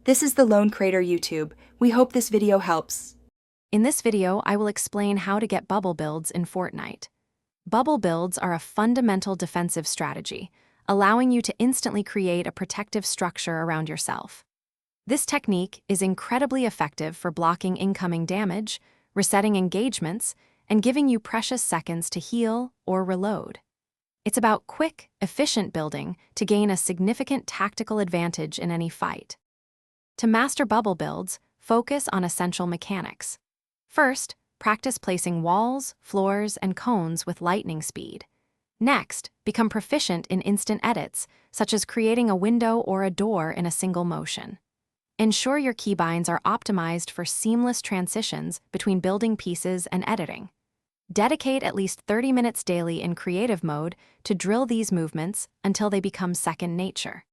This is the Lone Crater YouTube. We hope this video helps. In this video, I will explain how to get bubble builds in Fortnite. Bubble builds are a fundamental defensive strategy, allowing you to instantly create a protective structure around yourself. This technique is incredibly effective for blocking incoming damage, resetting engagements, and giving you precious seconds to heal or reload. It's about quick, efficient building to gain a significant tactical advantage in any fight. To master bubble builds, focus on essential mechanics. First, practice placing walls, floors, and cones with lightning speed. Next, become proficient in instant edits, such as creating a window or a door in a single motion. Ensure your keybinds are optimized for seamless transitions between building pieces and editing. Dedicate at least 30 minutes daily in creative mode to drill these movements until they become second nature.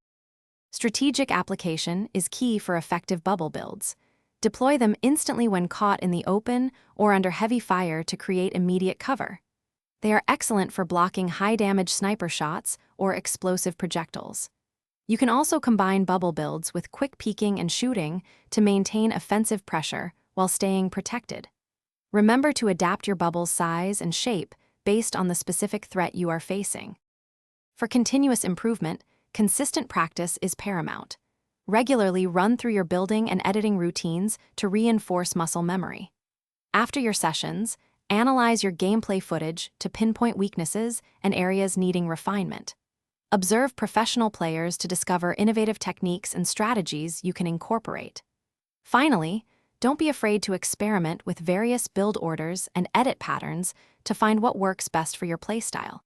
Strategic application is key for effective bubble builds. Deploy them instantly when caught in the open or under heavy fire to create immediate cover. They are excellent for blocking high-damage sniper shots or explosive projectiles. You can also combine bubble builds with quick peeking and shooting to maintain offensive pressure while staying protected. Remember to adapt your bubble's size and shape based on the specific threat you are facing. For continuous improvement, consistent practice is paramount. Regularly run through your building and editing routines to reinforce muscle memory. After your sessions, analyze your gameplay footage to pinpoint weaknesses and areas needing refinement. Observe professional players to discover innovative techniques and strategies you can incorporate. Finally, don't be afraid to experiment with various build orders and edit patterns to find what works best for your playstyle.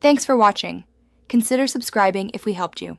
Thanks for watching. Consider subscribing if we helped you.